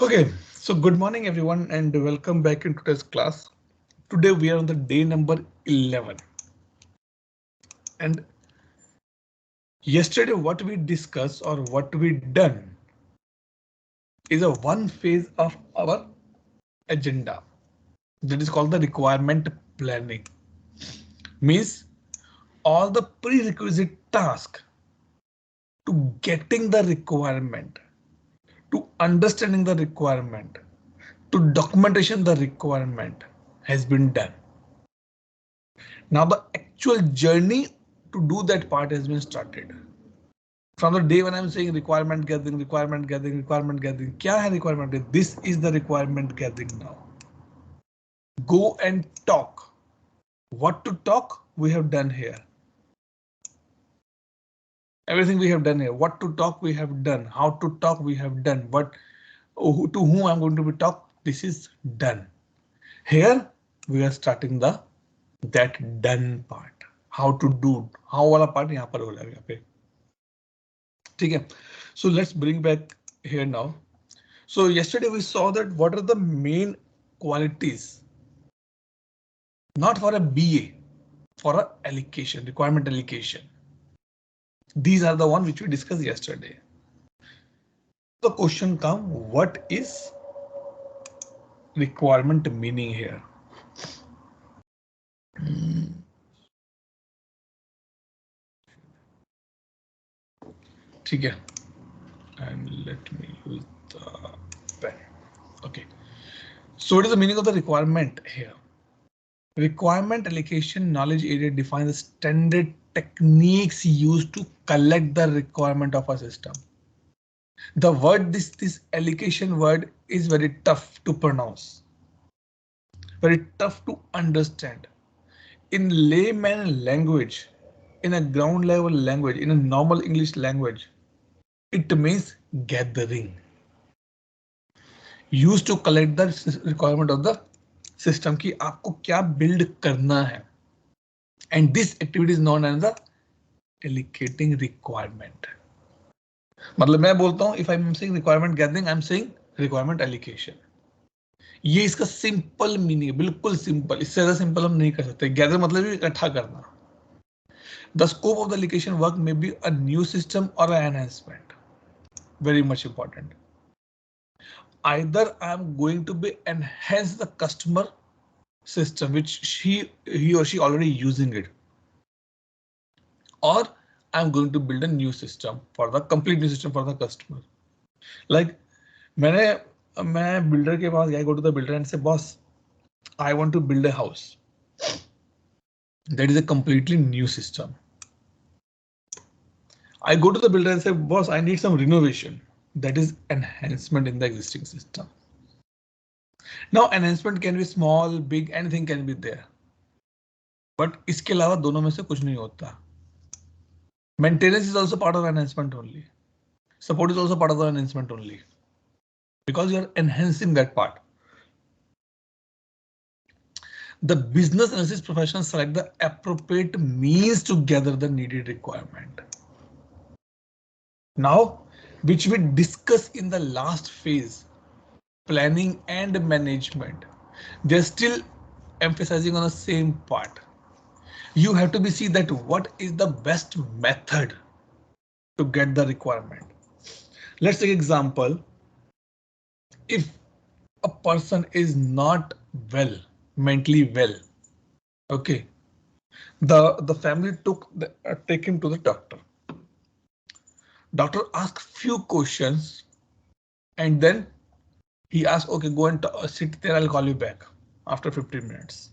Okay, so good morning everyone and welcome back in today's class. Today we are on the day number 11 and yesterday what we discussed or what we done is a one phase of our agenda that is called the requirement planning. Means all the prerequisite task to getting the requirement, to understanding the requirement, to documentation the requirement has been done. Now the actual journey to do that part has been started. From the day when I'm saying requirement gathering, requirement gathering, requirement gathering, kya hai requirement gathering? This is the requirement gathering now. Go and talk. What to talk? We have done here. Everything we have done here. What to talk? We have done. How to talk? We have done. But to whom I'm going to be talk? This is done. Here we are starting the that done part. How to do? How वाला part यहाँ पर हो रहा है यहाँ पे. ठीक है. So let's bring back here now. So yesterday we saw that what are the main qualities, not for a BA, for a allocation, requirement allocation. These are the one which we discussed yesterday. The question come, what is requirement meaning here? ठीक है. And let me use the pen. Okay. So what is the meaning of the requirement here? Requirement allocation knowledge area defines the standard techniques used to collect the requirement of a system. The word this allocation word is very tough to pronounce, very tough to understand. In layman language, in a ground level language, in a normal English language, it means gathering. Used to collect the requirement of the system कि आपको क्या build करना है. And this activity is known as the allocating requirement. मतलब मैं बोलता हूं if I'm saying requirement gathering, I'm saying requirement allocation. ये इसका सिंपल मीनिंग है, बिल्कुल सिंपल. इससे ज्यादा सिंपल हम नहीं कर सकते. गैदर मतलब इकट्ठा करना. The scope of the allocation work may be a new system or an enhancement. Very much important. Either I'm going to be enhance the customer system which he or she already using it, or I'm going to build a new system for the complete new system for the customer. Like मैं builder के पास गया, go to the builder and say, boss, I want to build a house. That is a completely new system. I go to the builder and say, boss, I need some renovation. That is enhancement in the existing system. Now enhancement can be small, big, anything can be there. But इसके अलावा दोनों में से कुछ नहीं होता. Maintenance is also part of enhancement only. Support is also part of the enhancement only. Because you are enhancing that part. The business analysis professionals select the appropriate means to gather the needed requirement. Now, which we discussed in the last phase, planning and management, they're still emphasizing on the same part. You have to be see that what is the best method to get the requirement. Let's take example. If a person is not well, mentally well, okay, the family take him to the doctor. Doctor asked few questions and then he asked, okay, go and sit there, I'll call you back after 15 minutes.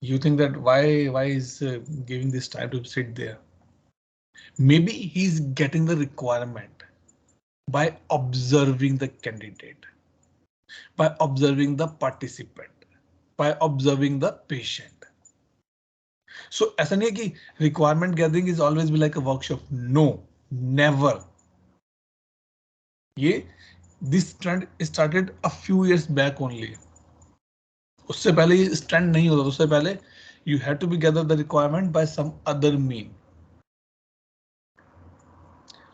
You think that why is giving this time to sit there? Maybe he's getting the requirement by observing the candidate, by observing the participant, by observing the patient. So ऐसा नहीं है कि requirement gathering is always be like a workshop. No, never. This trend started a few years back only. उससे पहले ये trend नहीं होता. उससे पहले you have to be gather the requirement by some other mean.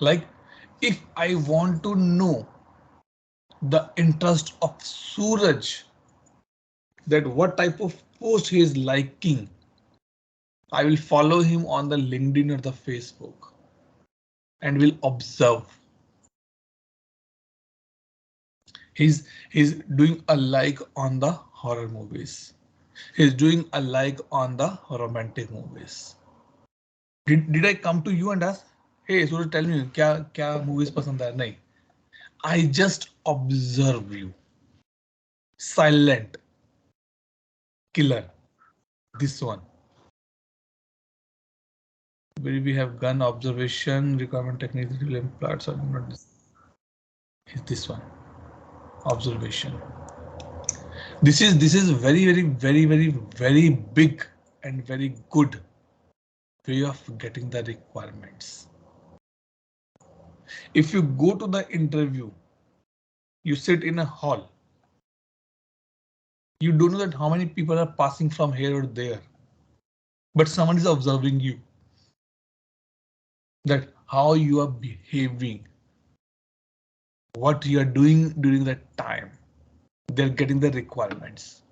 Like if I want to know the interest of Suraj, that what type of post he is liking. I will follow him on the LinkedIn or the Facebook and will observe. He's doing a like on the horror movies. He's doing a like on the romantic movies. Did I come to you and ask, hey Suraj, tell me क्या movies पसंद है? नहीं. I just observe you. Silent killer. This one. Where we have gun observation, requirement techniques, parts are not this one. Observation. This is very big and very good way of getting the requirements. If you go to the interview, you sit in a hall. You don't know that how many people are passing from here or there, but someone is observing you. That how you are behaving, what you are doing during that time. They're getting the requirements.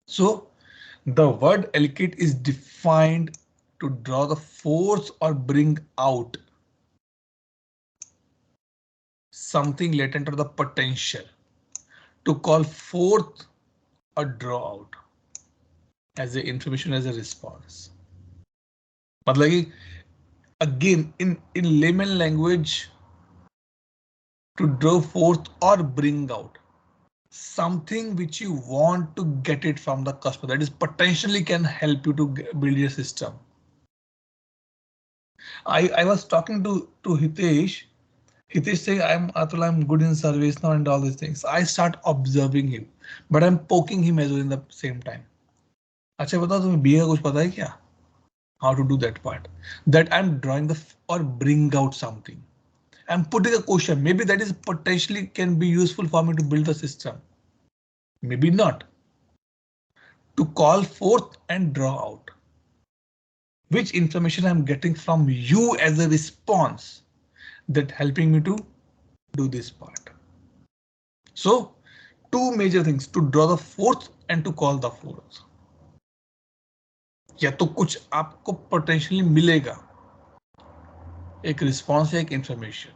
So the word allocate is defined to draw the force or bring out something latent or the potential, to call forth or draw out as the information as a response. मतलब again in layman language, to draw forth or bring out something which you want to get it from the customer, that is potentially can help you to build your system. I was talking to Hitesh. Hitesh saying I'm good in service now and all these things. I start observing him, but I'm poking him as well in the same time. अच्छा बताओ तुम्हें BA का कुछ पता है क्या? How to do that part? That I'm drawing the or bring out something. I'm putting a question. Maybe that is potentially can be useful for me to build the system. Maybe not. To call forth and draw out which information I'm getting from you as a response that helping me to do this part. So two major things, to draw the forth and to call the forth. या तो कुछ आपको potentially मिलेगा, एक response या एक information.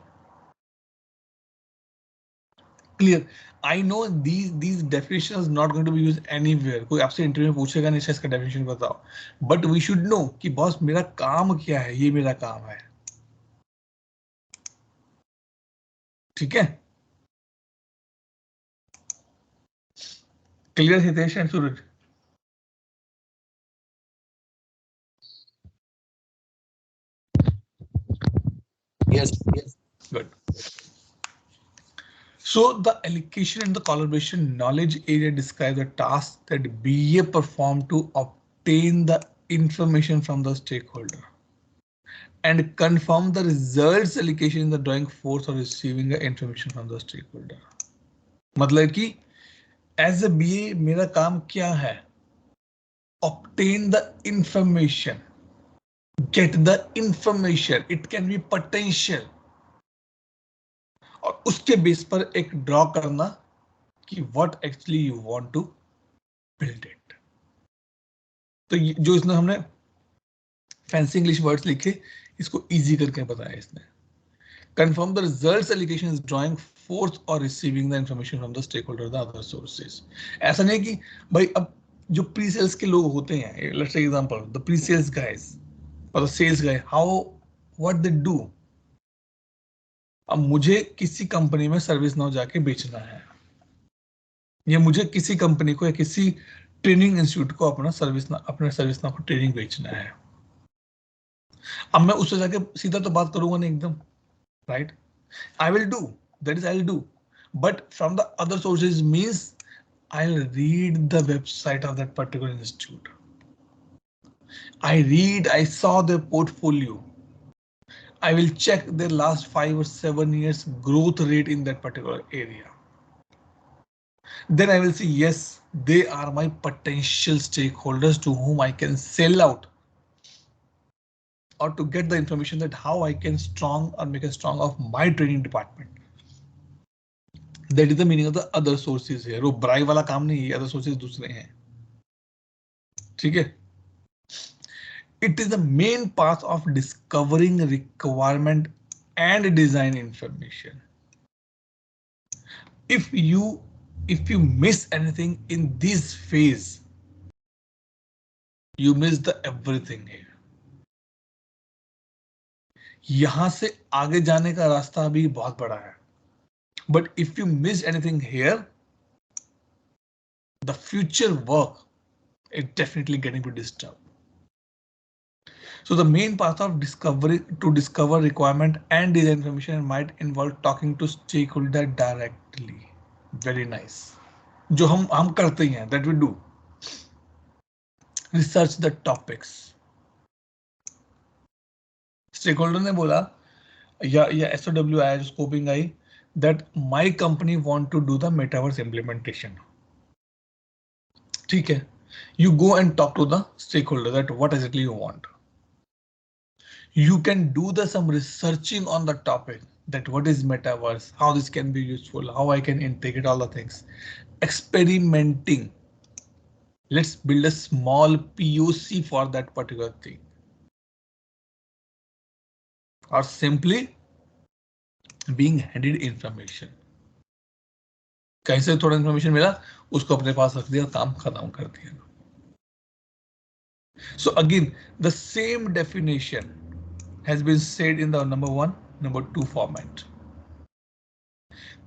Clear. I know these definitions not going to be used anywhere. कोई आपसे इंटरव्यू में पूछेगा नहीं इसका डेफिनेशन बताओ. But we should know कि बॉस मेरा काम क्या है, ये मेरा काम है. ठीक है? Clear, Hitesh and Suraj? Yes, yes. Good. So the allocation and the collaboration knowledge area describe the task that BA perform to obtain the information from the stakeholder and confirm the results allocation in the drawing force or receiving the information from the stakeholder. मतलब कि as a BA मेरा काम क्या है? Obtain the information, get the information. It can be potential. और उसके base पर एक ड्रॉ करना कि what actually you want to build it. तो जो इसमें हमने फैंसी इंग्लिश वर्ड्स लिखे, इसको इजी करके बताया इसने. Confirm the results allocation is drawing forth or receiving the information from the stakeholder or the other sources. ऐसा नहीं कि भाई अब जो प्री सेल्स के लोग होते हैं, let's say example, the pre sales guys or the sales guy, how what they do. अब मुझे किसी कंपनी में सर्विस नाउ जाके बेचना है, या मुझे किसी कंपनी को या किसी ट्रेनिंग इंस्टीट्यूट को अपने सर्विस नाउ को ट्रेनिंग बेचना है. अब मैं उससे जाके सीधा तो बात करूंगा नहीं एकदम, right? I will do, that is I'll do, but from the other sources means I'll read the website of that particular institute. I saw their portfolio. I will check their last 5 or 7 years growth rate in that particular area. Then I will say, yes, they are my potential stakeholders to whom I can sell out or to get the information that how I can strong or make a strong of my training department. That is the meaning of the other sources here. वो ब्राई वाला काम नहीं है, other sources दूसरे हैं, ठीक है. It is the main path of discovering requirement and design information. If you miss anything in this phase, you miss the everything here. यहां से आगे जाने का रास्ता भी बहुत बड़ा है. But if you miss anything here, the future work is definitely getting to disturb. So the main path of discover requirement and design information might involve talking to stakeholder directly. Very nice. जो हम करते हैं, that we do. Research the topics. Stakeholder ने बोला या SOW आया, scoping I, that my company want to do the metaverse implementation. ठीक है. You go and talk to the stakeholder that what exactly you want. You can do some researching on the topic, that what is metaverse, how this can be useful, how I can integrate all the things. Experimenting. Let's build a small POC for that particular thing. Or simply being handed information. कहीं से थोड़ा information मिला, उसको अपने पास रख दिया, काम खत्म कर दिया. So again, the same definition has been said in the number 1, number 2 format.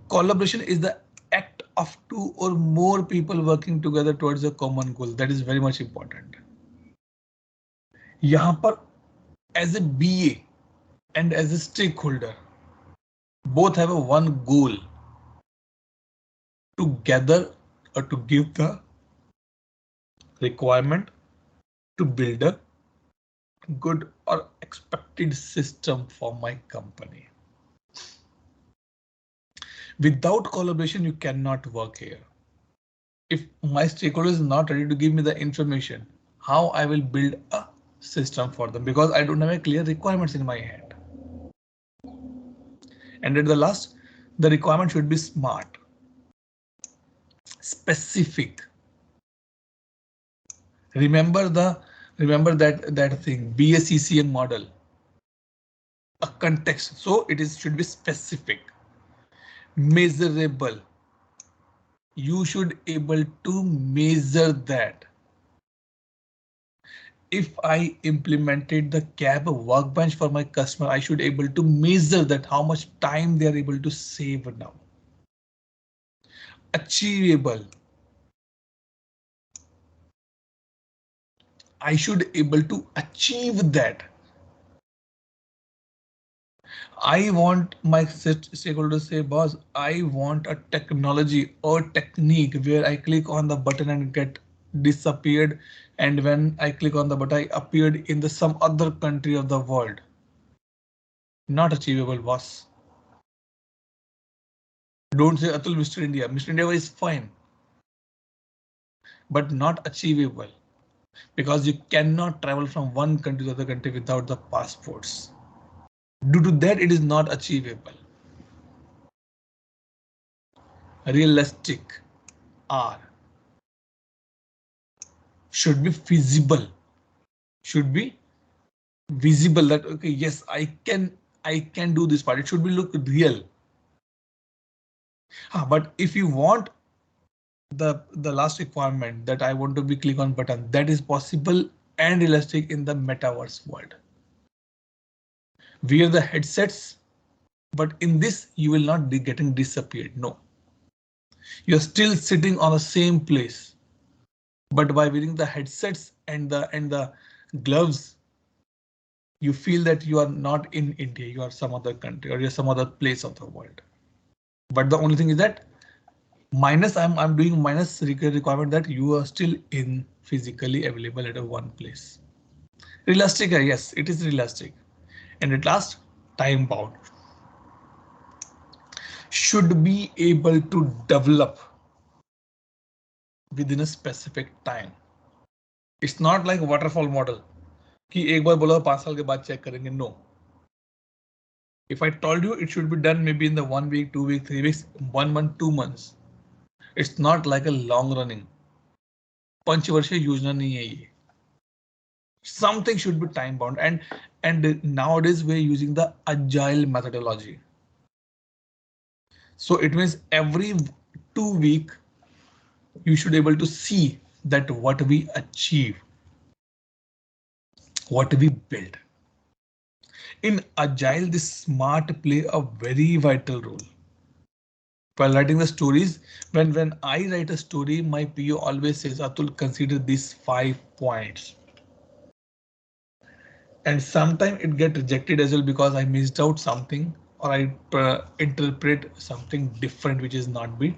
Collaboration is the act of 2 or more people working together towards a common goal. That is very much important. यहाँ पर as a BA and as a stakeholder, both have a one goal to gather or to give the requirement to build a good or expected system for my company. Without collaboration, you cannot work here. If my stakeholder is not ready to give me the information, how I will build a system for them, because I don't have a clear requirements in my hand. And at the last, the requirement should be smart, specific. Remember that thing, BACCM model, a context. So it should be specific, measurable. You should able to measure that. If I implemented the CAB workbench for my customer, I should able to measure that how much time they are able to save now. Achievable. I should able to achieve that. I want my stakeholders say, boss, I want a technology or technique where I click on the button and get disappeared. And when I click on the button, I appeared in some other country of the world. Not achievable, boss. Don't say Atul, Mr. India. Mr. India is fine, but not achievable, because you cannot travel from one country to the other country without the passports. Due to that, it is not achievable. Realistic are should be feasible, should be visible, that okay, yes, I can do this part. It should be look real. But if you want the last requirement that I want to be click on button, that is possible and realistic in the metaverse world. Wear the headsets, but in this you will not be getting disappeared. No, you're still sitting on the same place, but by wearing the headsets and the gloves, you feel that you are not in India, you are some other country or you're some other place of the world. But the only thing is that minus I'm doing minus requirement that you are still in physically available at a one place. Realistic, yes, it is realistic. And at last, time bound. Should be able to develop within a specific time. It's not like waterfall model कि एक बार बोला 5 साल के बाद check करेंगे. No. If I told you it should be done maybe in the 1 week, 2 week, 3 weeks, 1 month, 2 months, it's not like a long running. पंचवर्षीय योजना नहीं है ये. Something should be time bound, and nowadays we're using the agile methodology. So it means every 2 week you should able to see that what we achieve, what we build. In agile, this smart play a very vital role. While writing the stories, when I write a story, my PO always says, Atul, consider these 5 points. And sometimes it get rejected as well because I missed out something or I interpret something different which is not be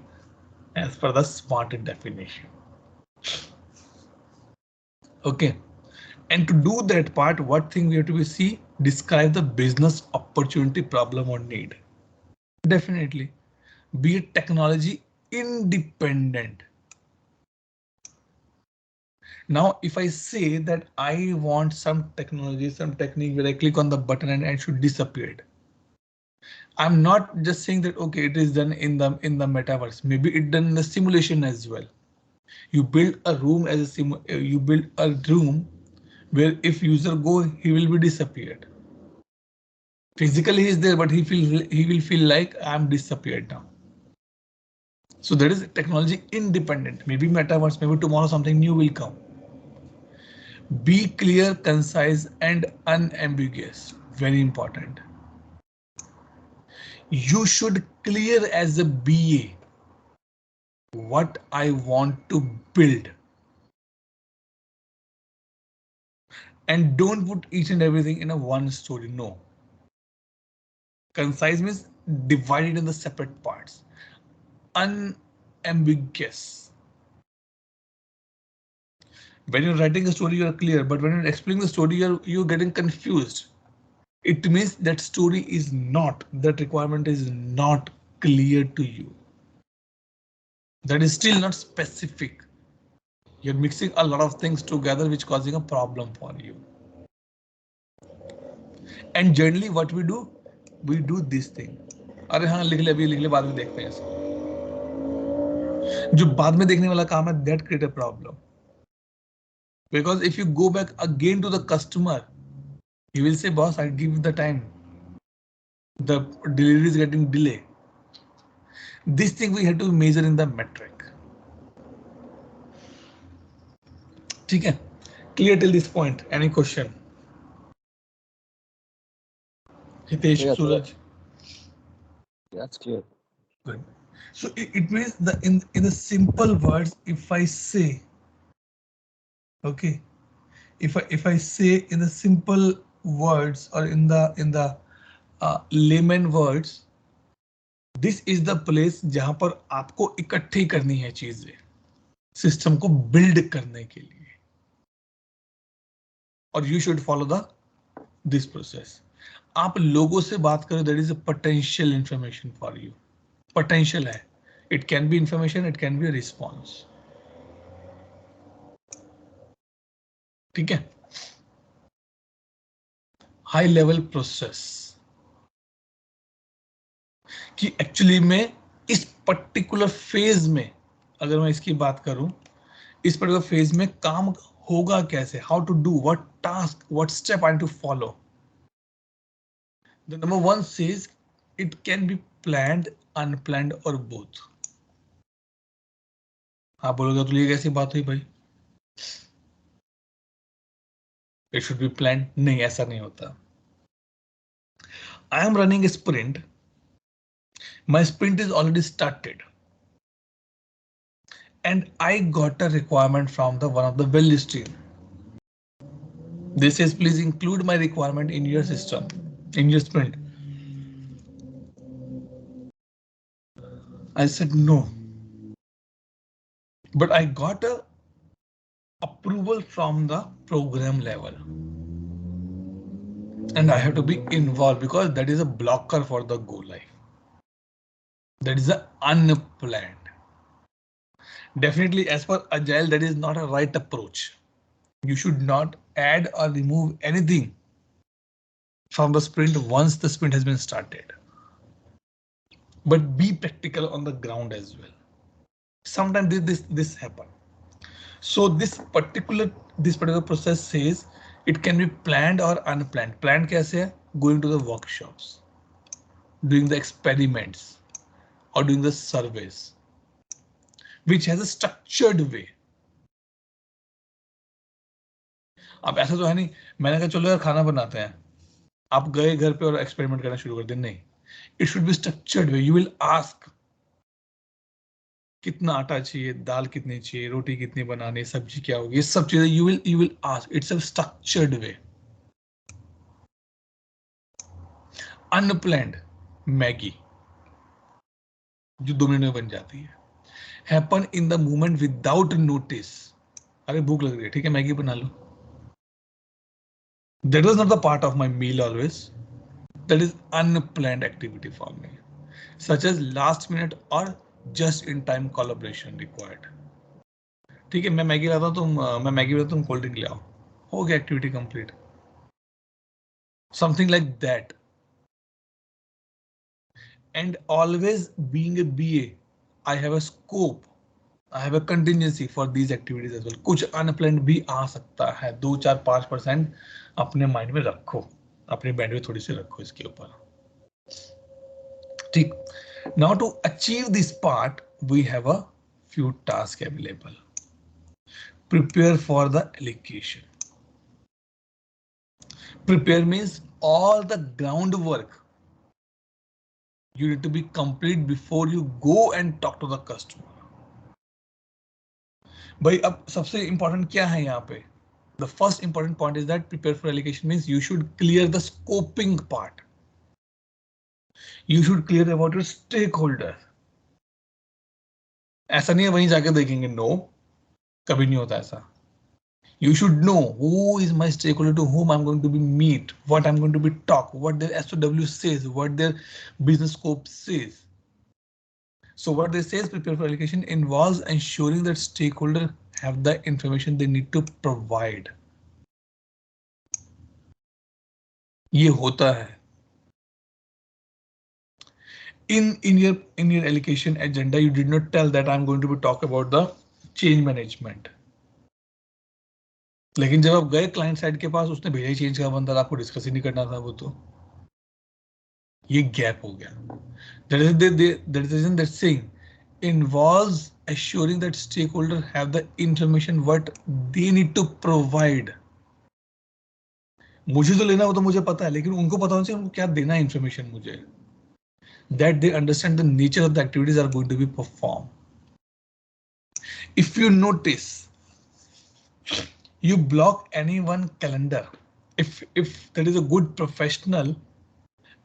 as per the smart definition. Okay. And to do that part, what thing we have to see? Describe the business opportunity, problem or need. Definitely. Be it technology independent. Now, if I say that I want some technology, some technique where I click on the button and it should disappear. I'm not just saying that, OK, it is done in the metaverse. Maybe it done in the simulation as well. You build a room as a you build a room where if user go, he will be disappeared. Physically he is there, but he will feel like I'm disappeared now. So that is technology independent. Maybe metaverse, maybe tomorrow something new will come. Be clear, concise, and unambiguous. Very important. You should clear as a BA what I want to build. And don't put each and everything in a one story. No. Concise means divided in the separate parts. Unambiguous. When you're writing a story, you're clear, but when you're explaining the story, you're getting confused. It means that story is not, that requirement is not clear to you. That is still not specific. You're mixing a lot of things together, which causing a problem for you. And generally what we do this thing. अरे हाँ लिख ले अभी लिख ले बाद में देखते हैं इसको. जो बाद में देखने वाला काम है, that create a problem. Because if you go back again to the customer, he will say, boss, I give the time. The delivery is getting delay. This thing we have to measure in the metric. ठीक है? Clear till this point? Any question? Hitesh, Yes, Suraj. that's clear. Good. So it means the in the simple words, if I say, okay, if I say in the simple words or in the layman words, this is the place जहां पर आपको इकट्ठी करनी है चीजें system को build करने के लिए. और you should follow this process. आप लोगों से बात करो, that is a potential information for you. Potential है. It can be information, it can be a response. ठीक है? High level process. कि एक्चुअली में इस पर्टिकुलर फेज में, अगर मैं इसकी बात करूं, इस पर्टिकुलर फेज में काम होगा कैसे, how to do, what task, what step I to follow. The number 1 says it can be planned, unplanned और बोथ. आप बोलोगे तो ये कैसी बात हुई भाई, इट शुड बी प्लान्ड. नहीं, ऐसा नहीं होता. I am running A sprint, my sprint is already started and I got a requirement from the one of the well stream. This says please include my requirement in your system, in your sprint. I said no, but I got a approval from the program level and I have to be involved because that is a blocker for the go live. That is a unplanned. Definitely as per agile, that is not a right approach. You should not add or remove anything from the sprint once the sprint has been started. But be practical on the ground as well. Sometimes this happen. So this particular process says it can be planned or unplanned. Planned कैसे है? Going to the workshops, doing the experiments, or doing the surveys, which has a structured way. अब ऐसा तो है नहीं, मैंने कहा चलो यार खाना बनाते हैं, आप गए घर पे और एक्सपेरिमेंट करना शुरू कर दें, नहीं. It should be structured way. You will ask कितना आटा चाहिए, दाल कितनी चाहिए, रोटी कितनी बनानी, सब्जी क्या होगी, ये सब चीजें you will ask. It's a structured way. Unplanned Maggi जो 2 मिनट में बन जाती है, happen in the moment without notice. अरे भूख लग रही है, ठीक है मैगी बना लो. That was not the part of my meal always. That is unplanned activity for me, such as last minute or just in time collaboration required. ठीक है मैं मैगी लाता हूँ, मैं मैगी लाता हूँ, तुम कोल्ड ड्रिंक ले आओ, हो गया activity complete. Something like that. And always being a BA, I have a scope, I have a contingency for these activities as well. कुछ unplanned भी आ सकता है, 2-4-5% अपने माइंड में रखो, अपनी बैंडविड्थ थोड़ी सी रखो इसके ऊपर. ठीक. Now to achieve this part, we have a few tasks available. Prepare for the allocation. Prepare means all the groundwork you need to be complete before you go and talk to the customer. भाई अब सबसे important क्या है यहाँ पे? The first important point is that prepare for allocation means you should clear the scoping part. You should clear about your stakeholder. ऐसा नहीं है वहीं जाके देखेंगे, no, कभी नहीं होता ऐसा. You should know who is my stakeholder, to whom I'm going to be meet, what I'm going to be talk, what their SOW says, what their business scope says. So what they say is prepare for allocation involves ensuring that stakeholders have the information they need to provide. ये होता है. In your allocation agenda, you did not tell that I'm going to be talk about the change management. लेकिन जब आप गए client side के पास, उसने भेजा ही चेंज का बंदा, आपको डिस्कस ही नहीं करना था वो, तो ये गैप हो गया. That is the reason that saying involves assuring that stakeholders have the information what they need to provide. मुझे जो लेना वो तो मुझे पता है, लेकिन उनको पता होना चाहिए उनको क्या देना है इंफॉर्मेशन मुझे. That they understand the nature of the activities are going to be performed. If you notice, you block any one calendar. If that is a good professional,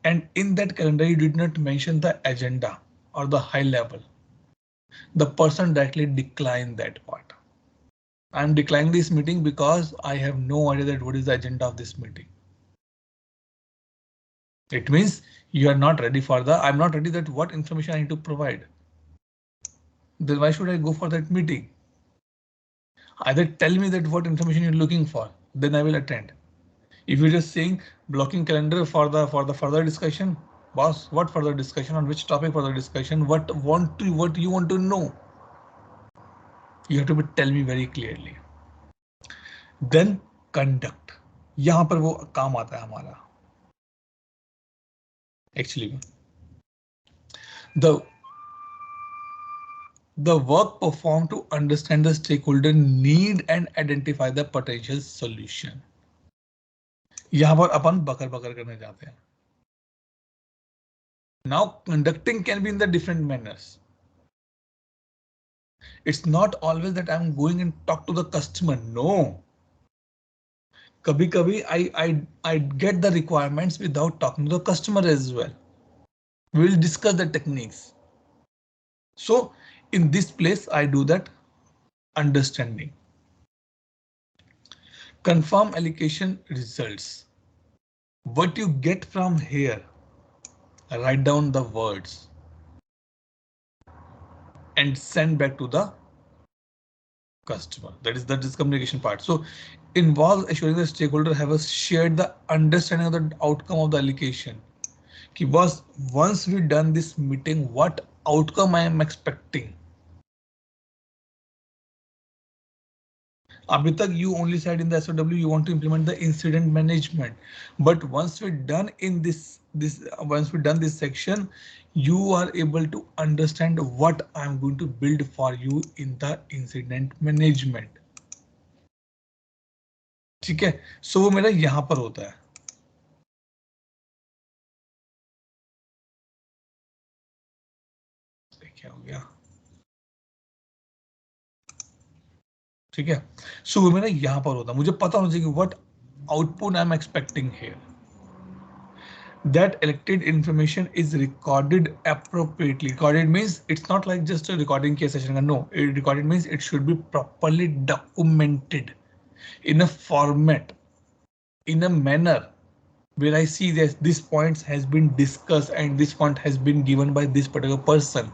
and in that calendar you did not mention the agenda or the high level, the person directly decline that part. I'm declining this meeting because I have no idea that what is the agenda of this meeting. It means you are not ready for the, I'm not ready that what information I need to provide. Then why should I go for that meeting? Either tell me that what information you're looking for, then I will attend. If you're just saying blocking calendar for the further discussion, boss, what further discussion, on which topic further discussion, what you want to know? You have to tell me very clearly. Then conduct. यहाँ पर वो काम आता है हमारा. Actually, the work performed to understand the stakeholder need and identify the potential solution. यहाँ पर अपन बकर बकर करने जाते हैं. Now conducting can be in the different manners. It's not always that I'm going and talk to the customer. No. कभी कभी I get the requirements without talking to the customer as well. We will discuss the techniques. So in this place, I do that understanding. Confirm allocation results. What you get from here, write down the words and send back to the customer. That is communication part. So involves assuring the stakeholder have a shared the understanding of the outcome of the allocation. कि boss, once we done this meeting, what outcome I am expecting? अभी तक you only said in the SOW you want to implement the incident management, but once we're done in once we're done this section, you are able to understand what I'm going to build for you in the incident management. ठीक है, so वो मेरा यहाँ पर होता है. क्या हो गया? ठीक है, सो वो मेरा यहाँ पर होता है. मुझे पता होना चाहिए कि what output I'm expecting here. That elected information is recorded appropriately. Recorded means it's not like just a recording case session. No, recorded means it should be properly documented in a format, in a manner where I see that this point has been discussed and this point has been given by this particular person.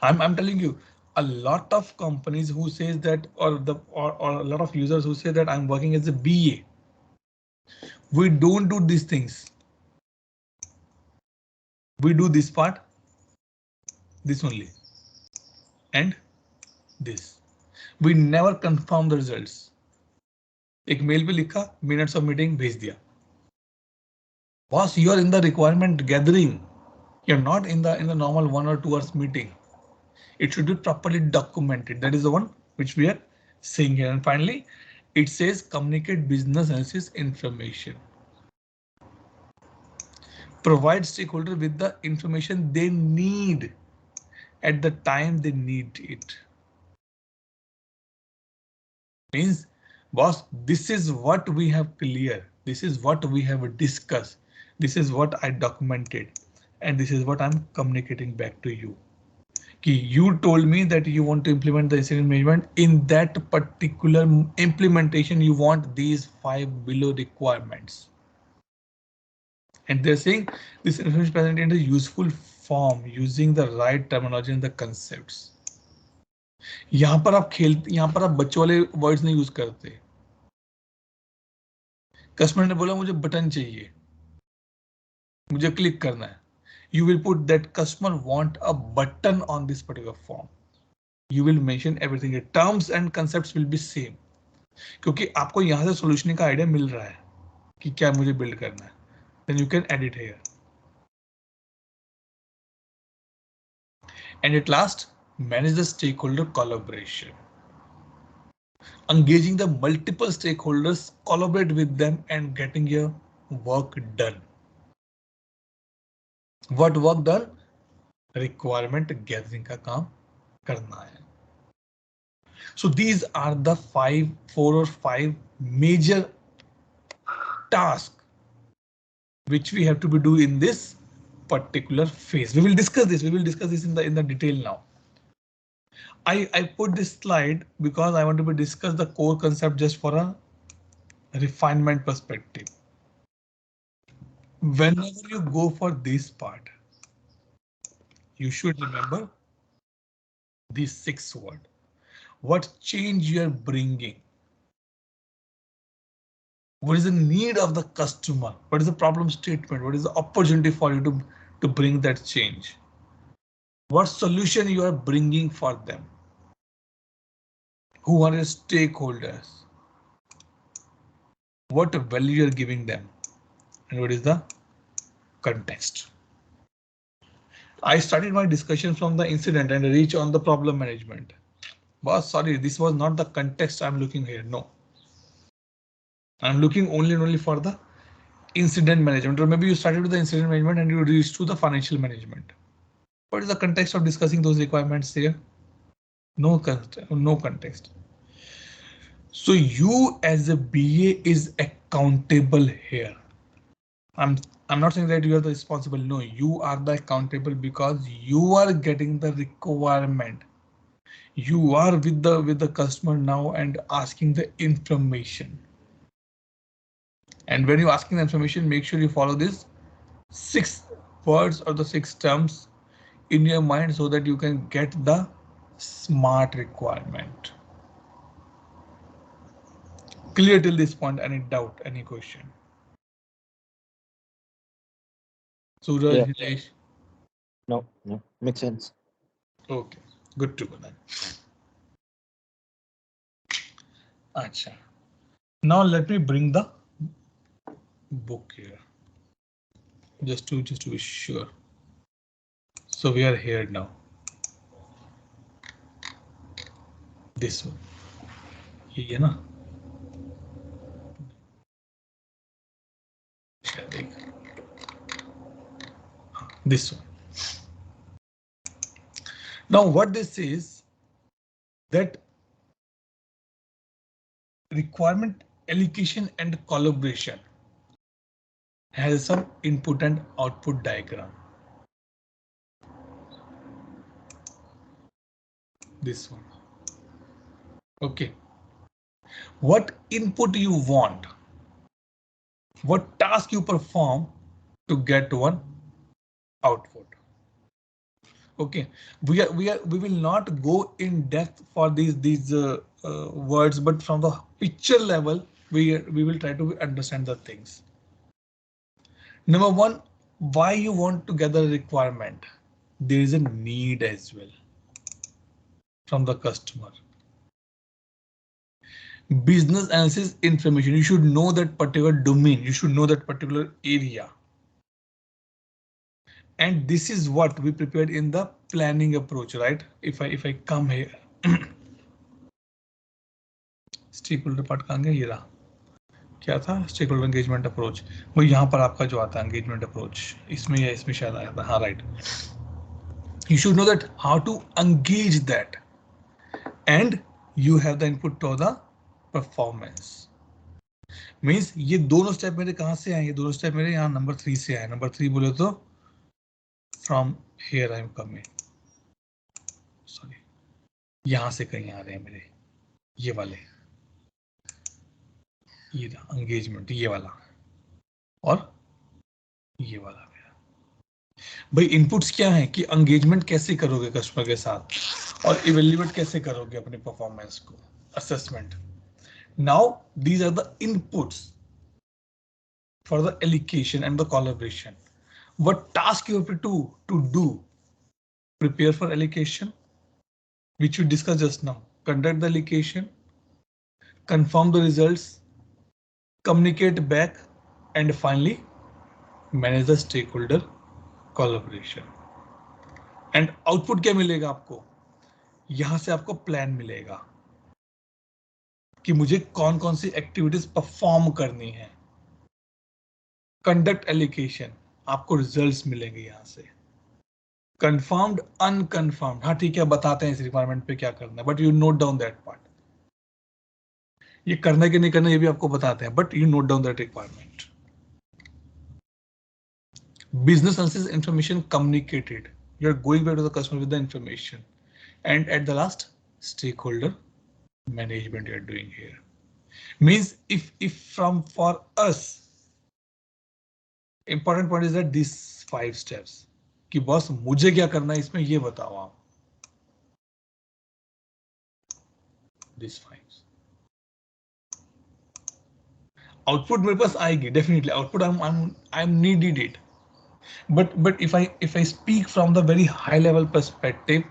I'm telling you, a lot of companies who says that, or a lot of users who say that I'm working as a BA. We don't do these things. We do this part, this only, and this. We never confirm the results. एक mail पे लिखा, minutes of meeting भेज दिया. Boss, you are in the requirement gathering. You're not in the normal 1 or 2 hours meeting. It should be properly documented. That is the one which we are saying here. And finally, it says communicate business analysis information. Provide stakeholder with the information they need at the time they need it. Means, boss, this is what we have clear. This is what we have discussed. This is what I documented. And this is what I'm communicating back to you. You told me that you want to implement the incident management. In that particular implementation, you want these 5 below requirements. And they're saying this information is presented in a useful form using the right terminology and the concepts. यहाँ पर आप बच्चों वाले words नहीं use करते. Customer ने बोला मुझे बटन चाहिए, मुझे क्लिक करना है. You will put that customer want a button on this particular form. You will mention everything. Terms and concepts will be same. क्योंकि आपको यहाँ से solution का आइडिया मिल रहा है कि क्या मुझे build करना है. Then you can add it here. And at last, manage the stakeholder collaboration. Engaging the multiple stakeholders, collaborate with them and getting your work done. What work done? Requirement gathering का काम करना है. So these are the 4 or 5 major tasks which we have to be do in this particular phase. We will discuss this. We will discuss this in the detail now. I put this slide because I want to discuss the core concept just for a refinement perspective. Whenever you go for this part, you should remember these 6 words. What change you are bringing? What is the need of the customer? What is the problem statement? What is the opportunity for you to bring that change? What solution you are bringing for them? Who are your stakeholders? What value you are giving them? And what is the context? I started my discussion from the incident and reach on the problem management. Boss, sorry, this was not the context I'm looking here. No. I'm looking only for the incident management, or maybe you started with the incident management and you reached to the financial management. What is the context of discussing those requirements here? No context. So you as a BA is accountable here. I'm not saying that you are the responsible. No, you are the accountable because you are getting the requirement. You are with the customer now and asking the information. And when you're asking the information, make sure you follow this 6 words or the 6 terms in your mind so that you can get the smart requirement. Clear till this point? Any doubt? Any question? Suraj, Yeah. Hitesh? No, no. Makes sense. Okay, good to go then. Acha. Now let me bring the book here, just to be sure. So we are here now. This one. ये ना this one. Now what this is that requirement allocation and collaboration has some input and output diagram. This one. Okay. What input you want, what task you perform to get one output. Okay, we will not go in depth for these words, but from the picture level, we will try to understand the things. Number one, why you want to gather a requirement? There is a need as well from the customer. Business analysis information. You should know that particular domain. You should know that particular area. And this is what we prepared in the planning approach, right? If I come here, stakeholder part कहाँ गया? ये रहा. क्या था? Stakeholder engagement approach. वो यहाँ पर आपका जो आता है engagement approach. इसमें या इसमें शायद आया था. हाँ, right. You should know that how to engage that, and you have the input to the performance. Means ये दोनों स्टेप मेरे कहाँ से आए? ये दोनों स्टेप मेरे यहाँ नंबर 3 से आए. नंबर 3 बोले तो from here I am coming. Sorry. यहाँ से कहीं आ रहे हैं मेरे ये वाले. ये एंगेजमेंट ये वाला और ये वाला मेरा. भाई इनपुट्स क्या है कि एंगेजमेंट कैसे करोगे कस्टमर के साथ और इवेल्युएट कैसे करोगे अपने परफॉर्मेंस को, assessment. Now these are the inputs for the allocation and the collaboration. What task you have to do? Prepare for allocation which we discussed just now, conduct the allocation, confirm the results, communicate back, and finally manage the stakeholder collaboration. And output क्या मिलेगा आपको? यहां से आपको plan मिलेगा कि मुझे कौन कौन सी एक्टिविटीज परफॉर्म करनी है. कंडक्ट एलोकेशन, आपको रिजल्ट्स मिलेंगे यहां से. कंफर्म्ड, अनकंफर्म्ड, हाँ ठीक है बताते हैं इस रिक्वायरमेंट पे क्या करना है, but you note down that part. ये करना है कि नहीं करना ये भी आपको बताते हैं, but you note down that requirement. Business analysis information communicated. You are going back to the customer with the information. And at the last, stakeholder management you are doing here. Means if from for us, important point is that these 5 steps. कि boss मुझे क्या करना है इसमें ये बताओ आप. These 5. Output मेरे पास आएगी definitely. Output I'm needed it. But if I speak from the very high level perspective,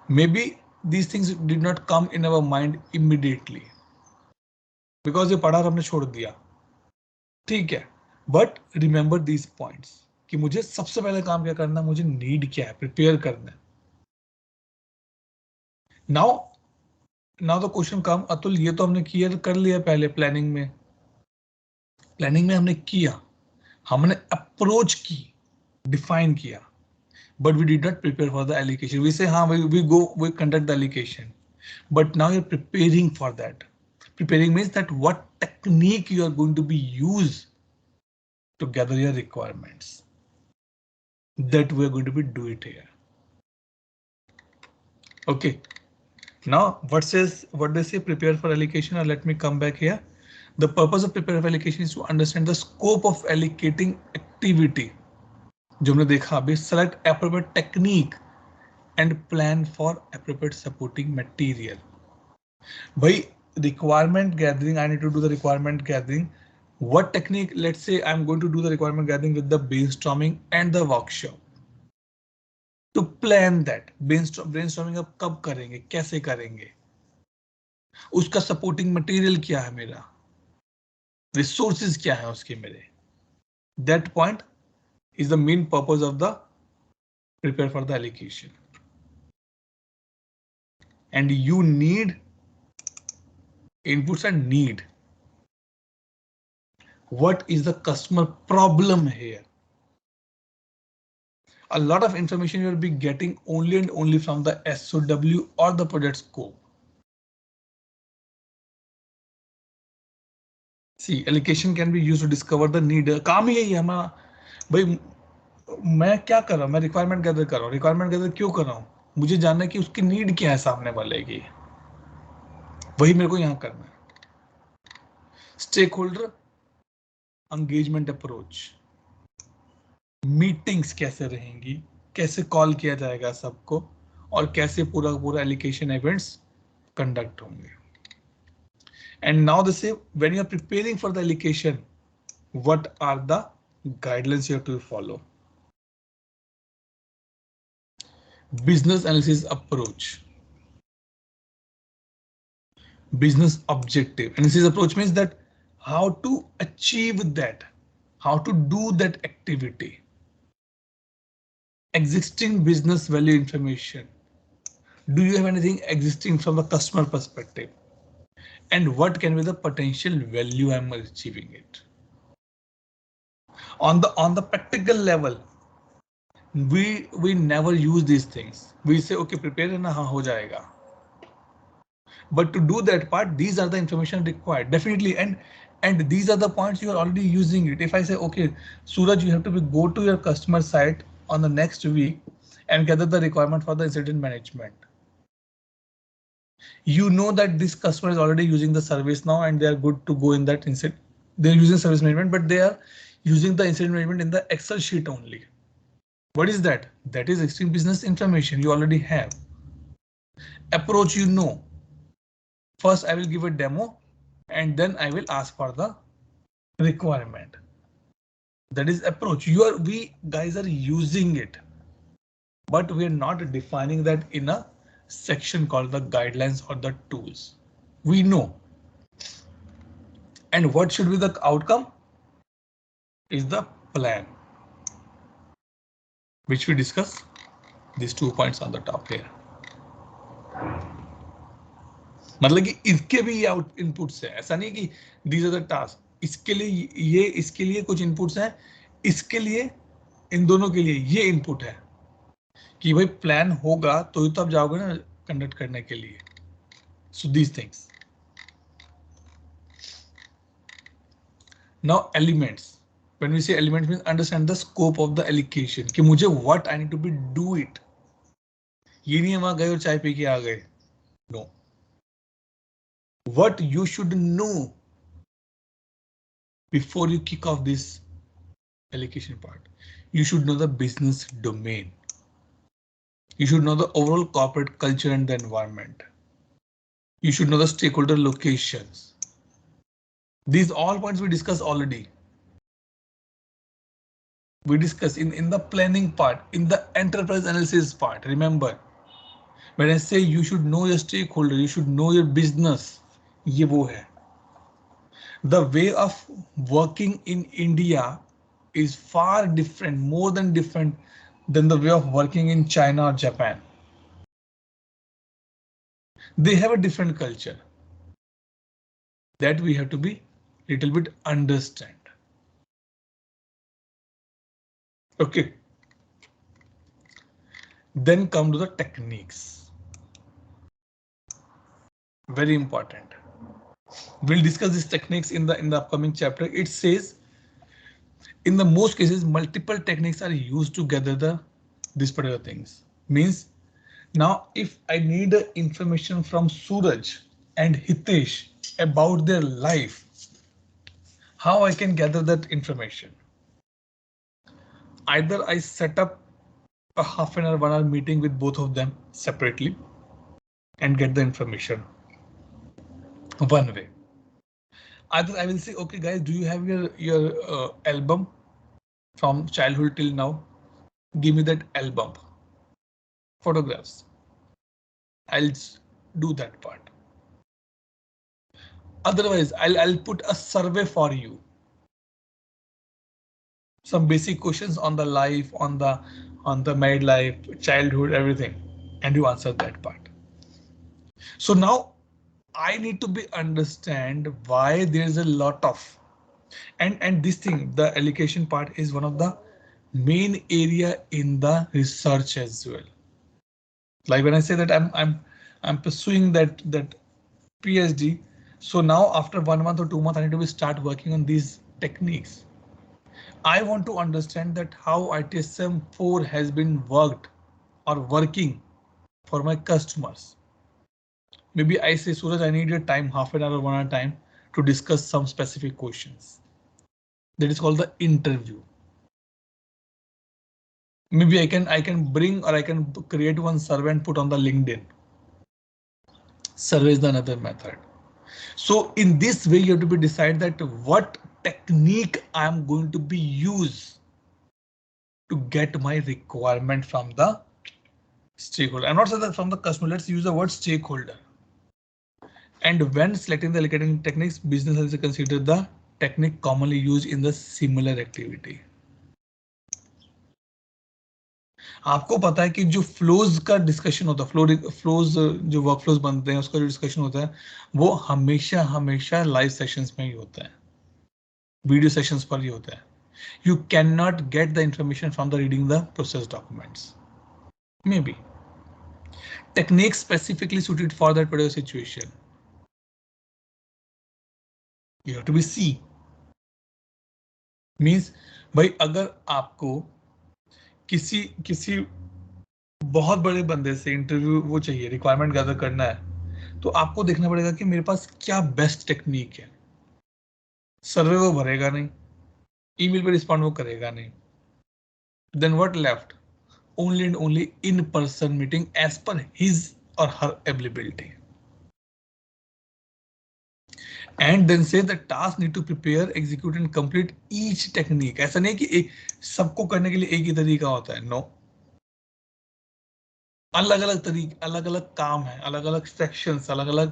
maybe these things did not come in our mind immediately because ये पढ़ा और हमने छोड़ दिया. ठीक है, but remember these points कि मुझे सबसे पहले काम क्या करना है, मुझे नीड क्या है, प्रिपेयर करना है. now the question come, Atul ये तो हमने क्लियर कर लिया पहले प्लानिंग में हमने किया, हमने अप्रोच की, डिफाइन किया, but we did not prepare for the allocation. We say we conduct the allocation, but now you're preparing for that. Preparing means that what technique you are going to be used to gather your requirements, that we're going to be do it here. Okay, now what they say prepare for allocation, or let me come back here. The purpose of prepare for allocation is to understand the scope of allocating activity. जो हमने देखा अभी, select appropriate technique and plan for appropriate supporting material. भाई requirement gathering, I need to do the requirement gathering. What technique? Let's say I'm going to do the requirement gathering with the brainstorming and the workshop. To plan that brainstorming अब कब करेंगे, कैसे करेंगे, उसका supporting material क्या है, मेरा resources क्या है उसके मेरे. That point is the main purpose of the prepare for the allocation. And you need inputs and need. What is the customer problem here? A lot of information you will be getting only and only from the SOW or the project scope. See, allocation can be used to discover the need. काम ही यही है हमारा भाई. मैं क्या कर रहा हूँ, मैं रिक्वायरमेंट गैदर कर रहा हूँ. रिक्वायरमेंट गैदर क्यों कर रहा हूँ? मुझे जानना है कि उसकी नीड क्या है सामने वाले की. वही मेरे को यहाँ करना है. Stakeholder engagement approach, meetings कैसे रहेंगी, कैसे कॉल किया जाएगा सबको, और कैसे पूरा पूरा एलोकेशन इवेंट्स कंडक्ट होंगे. And now they say when you are preparing for the allocation, what are the guidelines you have to follow? Business analysis approach. Business objective analysis approach means that how to achieve that, how to do that activity. Existing business value information. Do you have anything existing from the customer perspective? And what can be the potential value I'm achieving it? On the practical level, we never use these things. We say okay, prepare na, हाँ हो जाएगा. But to do that part, these are the information required definitely, and these are the points you are already using it. If I say okay, Suraj, you have to go to your customer site on the next week and gather the requirement for the incident management. You know that this customer is already using the service now and they are good to go in that incident. They're using service management, but they are using the incident management in the Excel sheet only. What is that? That is extreme business information you already have. Approach, you know. First, I will give a demo and then I will ask for the requirement. That is approach. We guys are using it, but we are not defining that in a section called the guidelines or the tools. We know. And what should be the outcome? Is the plan, which we discuss these 2 points on the top here. मतलब कि इसके भी ये inputs है, ऐसा नहीं कि these are the tasks. इसके लिए कुछ इनपुट्स हैं, इसके लिए इन दोनों के लिए ये इनपुट है कि भाई प्लान होगा तो ही तो आप जाओगे ना कंडक्ट करने के लिए. So these things. Now elements. When we say elements, means understand the scope of the allocation. कि मुझे what I need to be do it. ये नहीं हम आ गए और चाय पी के आ गए. No. What you should know before you kick off this allocation part. You should know the business domain. You should know the overall corporate culture and the environment. You should know the stakeholder locations. These all points we discussed already. We discussed in the planning part, in the enterprise analysis part. Remember, when I say you should know your stakeholder, you should know your business. ये वो है. The way of working in India is far different, more than different than the way of working in China or Japan. They have a different culture that we have to be little bit understand. Okay. Then come to the techniques. Very important. We'll discuss these techniques in the upcoming chapter. It says in the most cases multiple techniques are used to gather these particular things. Means now if I need information from Suraj and Hitesh about their life, how I can gather that information? Either I set up a half an hour, 1 hour meeting with both of them separately and get the information. One way. Either I will say, okay, guys, do you have your album from childhood till now? Give me that album, photographs. I'll do that part. Otherwise, I'll put a survey for you. Some basic questions on the life, on the married life, childhood, everything, and you answer that part. So now I need to be understand why there's a lot of and this thing, the allocation part is one of the main area in the research as well. Like when I say that I'm pursuing that PhD. So now after 1 month or 2 months, I need to be start working on these techniques. I want to understand that how ITSM 4 has been worked or working for my customers. Maybe I say, Suraj, I need your time, half an hour or 1 hour time to discuss some specific questions. That is called the interview. Maybe I can bring or I can create one survey and put on the LinkedIn. Survey is the another method. So in this way, you have to be decide that what technique I am going to be use to get my requirement from the stakeholder. I'm not saying that from the customer. Let's use the word stakeholder. And when selecting the allocating techniques, business has to consider the technique commonly used in the similar activity. आपको पता है कि जो flows का discussion होता है, flows जो work flows बनते हैं उसका जो डिस्कशन होता है वो हमेशा हमेशा लाइव सेशंस में ही होता है, वीडियो सेशंस पर ही होता है. You cannot get the information from the reading the process documents. Maybe techniques specifically suited for that particular situation. You have to be see. Means भाई अगर आपको किसी किसी बहुत बड़े बंदे से इंटरव्यू वो चाहिए, रिक्वायरमेंट गैदर करना है, तो आपको देखना पड़ेगा कि मेरे पास क्या बेस्ट टेक्निक है. सर्वे वो भरेगा नहीं, ईमेल पे रिस्पॉन्ड वो करेगा नहीं. Then what left? Only and only in person meeting as per his or her ability. And then say the task need to prepare, execute and complete each technique. ऐसा नहीं कि सबको करने के लिए एक ही तरीका होता है. No. अलग अलग तरीके, अलग अलग काम है, अलग अलग सेक्शंस, अलग अलग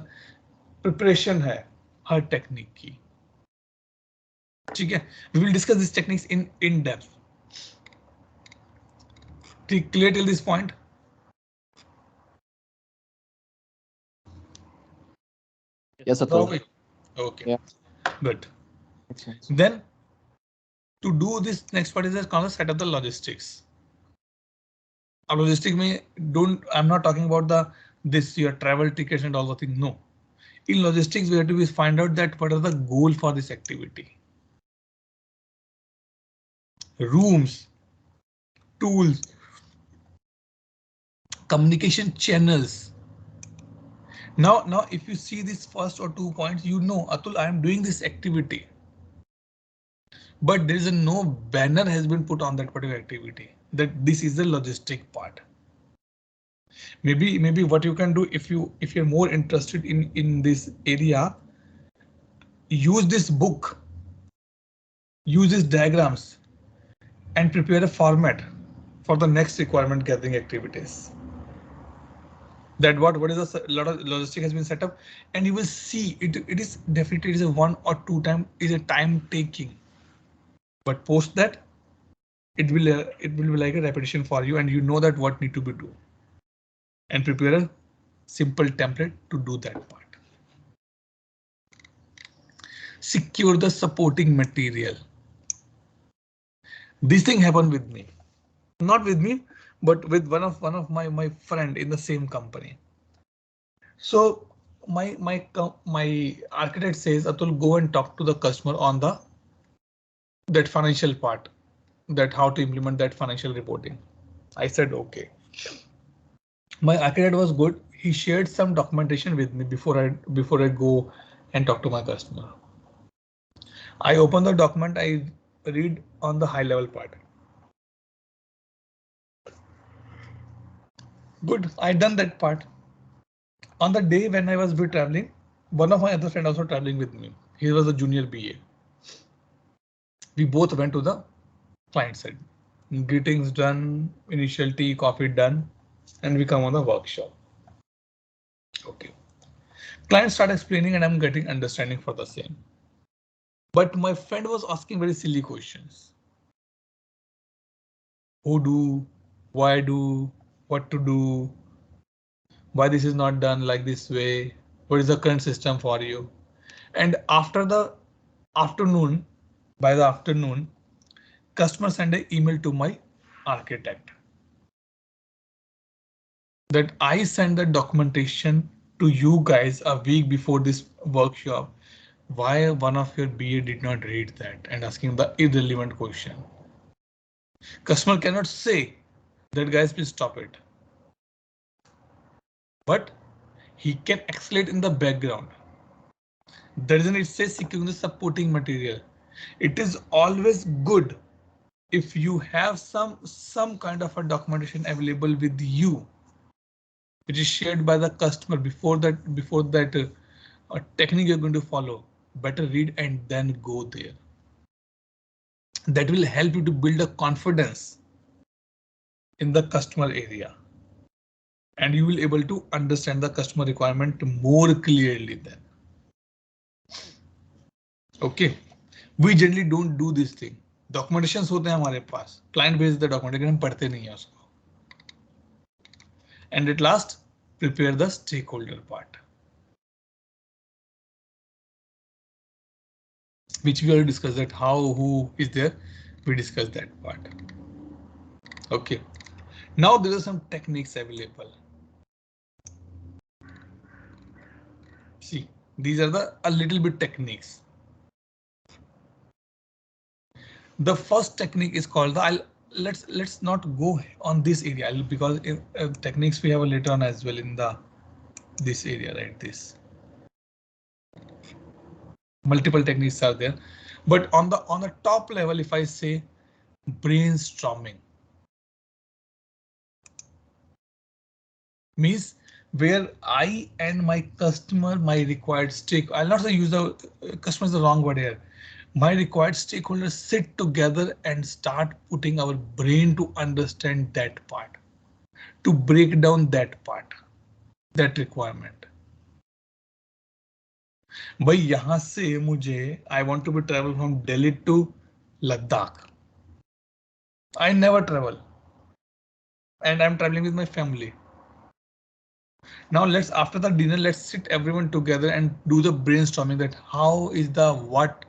प्रिपरेशन है हर टेक्निक की. ठीक है, we will discuss these techniques in depth. Clear till this point? Yes, Atul. Okay. Yeah. Good. Makes sense. Then to do this next part is called set up the logistics. A logistic में I'm not talking about this your travel tickets and all the things. No. In logistics, we have to find out that what are the goal for this activity. Rooms, tools, communication channels. Now, if you see this first or 2 points, you know, Atul, I am doing this activity, but there is no banner has been put on that particular activity. That this is the logistic part. Maybe what you can do if you're more interested in this area, use this book, use these diagrams, and prepare a format for the next requirement gathering activities. That what is a lot of logistic has been set up, and you will see it is definitely is a 1 or 2 time is a time taking, but post that it will be like a repetition for you, and you know that what need to be do, and prepare a simple template to do that part. Secure the supporting material. This thing happened with me, not with me, but with one of my friend in the same company. So my architect says, Atul, go and talk to the customer on that financial part, that how to implement that financial reporting. I said okay. My architect was good. He shared some documentation with me before I go and talk to my customer. I open the document, I read on the high level part. Good, I done that part. On the day when I was traveling, One of my other friend also traveling with me. He was a junior BA. We both went to the client side. Greetings done, initial tea, coffee done, and we come on the workshop. Okay. Client start explaining and I'm getting understanding for the same. But my friend was asking very silly questions. Who do, why do, what to do, why this is not done like this way, what is the current system for you? And after the afternoon, by the afternoon, customer send an email to my architect that I send the documentation to you guys a week before this workshop. Why one of your BA did not read that and asking the irrelevant question? Customer cannot say that guys, please stop it. But he can escalate in the background. The reason it says securing the supporting material. It is always good if you have some kind of a documentation available with you, which is shared by the customer before that technique you're going to follow. Better read and then go there. That will help you to build a confidence in the customer area. And you will able to understand the customer requirement more clearly then. Okay. We generally don't do this thing. Documentations होते हैं हमारे पास. Client भेज the document, लेकिन हम पढ़ते नहीं हैं उसको. And at last, prepare the stakeholder part, which we already discussed that how, who is there. We discussed that part. Okay. Now there are some techniques available. See, these are the a little bit techniques. The first technique is called the let's not go on this area because techniques we have later on as well in the this area, right? This multiple techniques are there, but on the top level, if I say brainstorming, means where I and my customer, my required stake, I'll not say use the customer is the wrong word here. My required stakeholders sit together and start putting our brain to understand that part, to break down that part, that requirement. भाई यहाँ से मुझे I want to be travel from Delhi to Ladakh. I never travel and I'm traveling with my family. Now let's after the dinner, let's sit everyone together and do the brainstorming that how is the what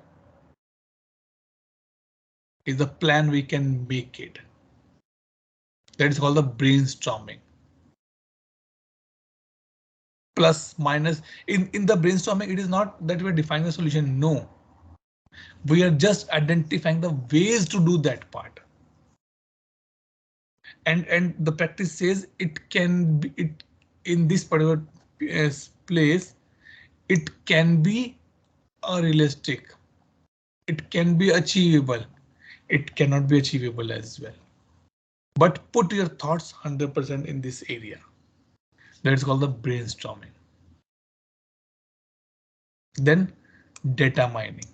is the plan we can make it. That is called the brainstorming. Plus minus in the brainstorming, it is not that we're defining the solution. No, we are just identifying the ways to do that part. And the practice says it can be it in this particular place. It can be realistic. It can be achievable. It cannot be achievable as well. But put your thoughts 100% in this area. That's called the brainstorming. Then data mining.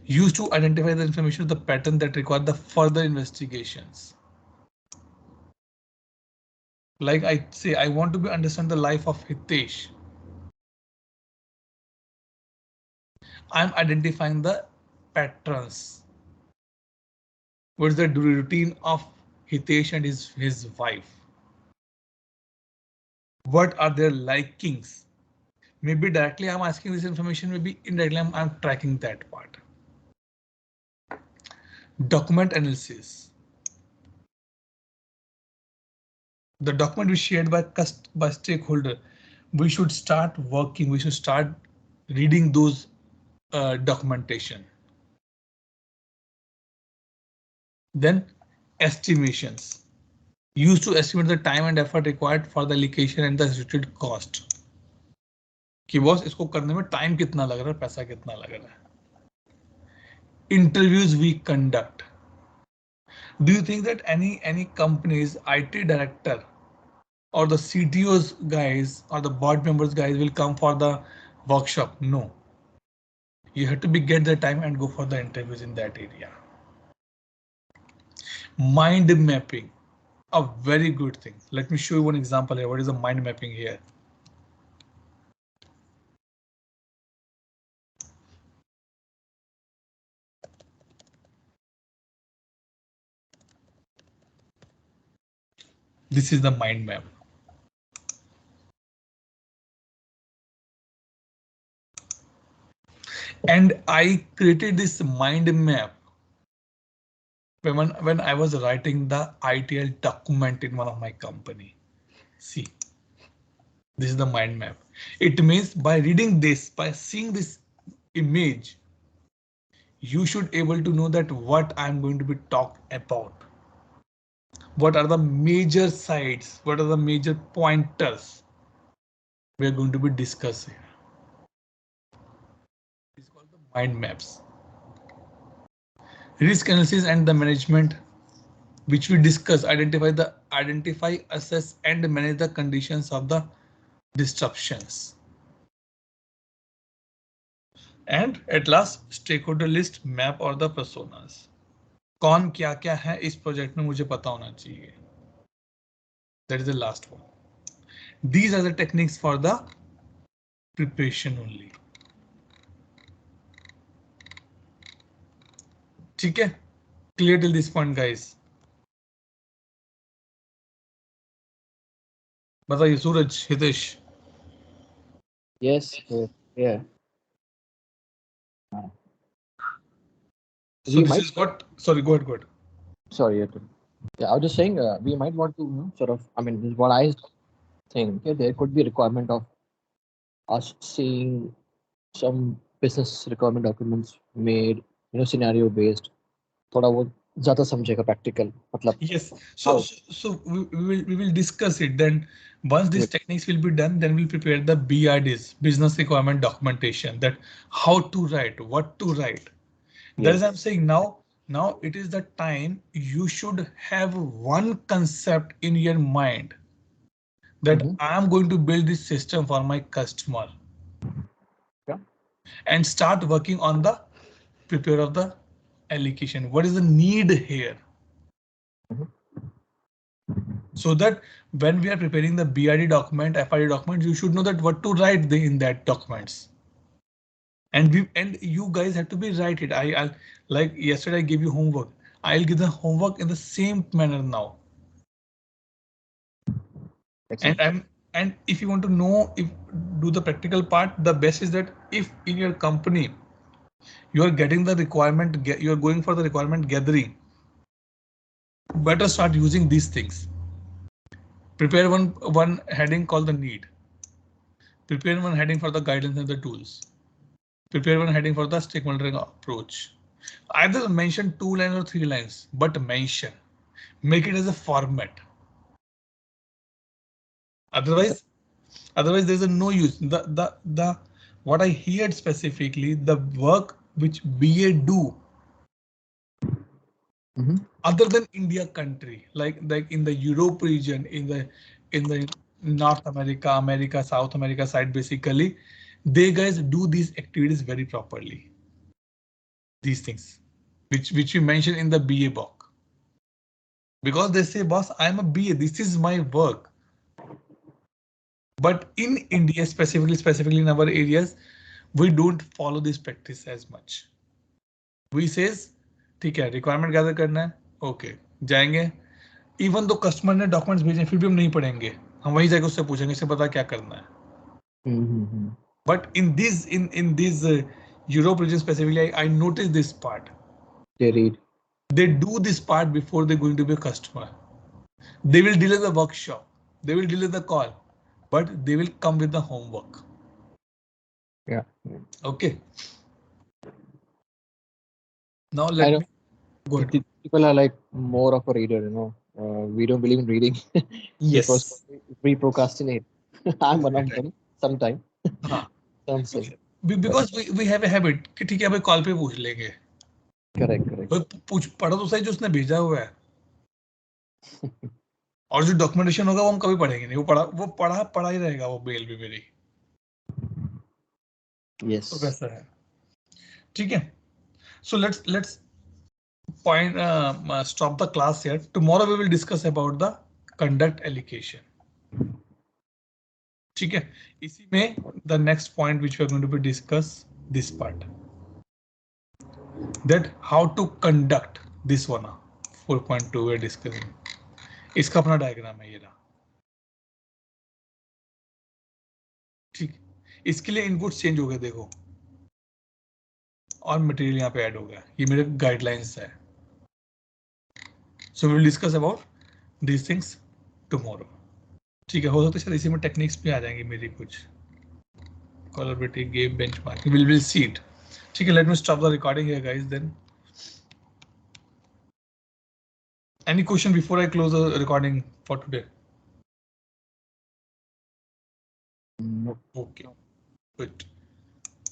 Used to identify the information of the pattern that require the further investigations. Like I say, I want to understand the life of Hitesh. I'm identifying the patterns. What's the routine of Hitesh and his wife? What are their likings? Maybe directly I'm asking this information, maybe indirectly I'm tracking that part. Document analysis. The document is shared by stakeholder. We should start working. We should start reading those documentation. Then estimations. Used to estimate the time and effort required for the allocation and the associated cost. कि boss इसको करने में time कितना लग रहा है, पैसा कितना लग रहा है. Interviews we conduct. Do you think that any company's IT director or the CTOs guys or the board members guys will come for the workshop. No, you have to be get the time and go for the interviews in that area. Mind mapping, a very good thing. Let me show you one example here. What is the mind mapping here? This is the mind map. And I created this mind map when I was writing the ITL document in one of my company. See, this is the mind map. It means by reading this, by seeing this image, you should able to know that what I'm going to be talk about. What are the major sites? What are the major pointers we are going to be discussing? It's called the mind maps. Risk analysis and the management, which we discuss, identify, assess, and manage the conditions of the disruptions. And at last, stakeholder list map or the personas. कौन क्या क्या है इस project में मुझे पता होना चाहिए. That is the last one. These are the techniques for the preparation only. ठीक है? Clear till this point, guys. बताइए सूरज, Hitesh. Yes, yeah. So this is what. Sorry, go ahead. Sorry, yeah, I was just saying we might want to sort of. I mean, this is what I think. Okay, there could be a requirement of us seeing some business requirement documents made, scenario based. थोड़ा वो ज़्यादा समझेगा practical. मतलब. Yes. So we will discuss it then. Once these techniques will be done, then we'll prepare the BRDs, business requirement documentation, that how to write, what to write. That is, I'm saying now it is the time you should have one concept in your mind that I am going to build this system for my customer. Yeah. And start working on the prepare of the allocation. What is the need here? So that when we are preparing the BRD document, FRD document, you should know that what to write in that documents. And you guys have to be write it. I'll like yesterday I gave you homework. I'll give the homework in the same manner now. Excellent. And if you want to know if do the practical part, the best is that if in your company you are getting the requirement, you are going for the requirement gathering, better start using these things. Prepare one heading called the need. Prepare one heading for the guidance and the tools. Prepare one heading for the stakeholder approach. Either mention 2 lines or 3 lines, but mention. Make it as a format. Otherwise there's a no use. The what I heard specifically, the work which BA do other than India country, like in the Europe region, in the North America, South America side, basically, they guys do these activities very properly. These things, which you mentioned in the BA book, because they say, boss, I'm a BA, this is my work. But in India, specifically in our areas, we don't follow this practice as much. We says, ठीक है, requirement gather करना है, okay, जाएंगे. Even though customer ने documents भेजे, फिर भी हम नहीं पढ़ेंगे. हम वहीं जाके उससे पूछेंगे, इससे पता क्या करना है. But in this Europe region specifically, I noticed this part. They do this part before they're going to be a customer. They will delay the workshop. They will delay the call, but they will come with the homework. Yeah. Okay. Now let me go ahead. People are like more of a reader, we don't believe in reading. Yes. Because we procrastinate. I'm one of them sometimes. Because we have a habit कि ठीक है भाई call पे पूछ लेंगे. Correct. पूछ पढ़ो तो सही जो उसने भेजा हुआ है. और जो डॉक्यूमेंटेशन होगा वो हम कभी पढ़ेंगे नहीं, वो पढ़ा ही रहेगा वो बेल भी मेरी। Yes. तो वैसा है, ठीक है। So let's point stop the class here. Tomorrow we will discuss about the conduct allocation. ठीक है, इसी में the next point which we are going to be discuss this part, that how to conduct this one 4.2 we are discussing. इसका अपना diagram है ये रहा, ठीक। इसके लिए इनपुट चेंज हो गए देखो, और मटेरियल यहाँ पे ऐड हो गया, ये मेरे गाइडलाइंस है। So we will discuss about these things tomorrow, ठीक है। हो सकता है शायद इसी में टेक्निक्स भी आ जाएंगी मेरी कुछ, collaborative game benchmarking, will see it, ठीक है। Let me stop the recording here guys, then any question before I close the recording for today? No. Okay, good.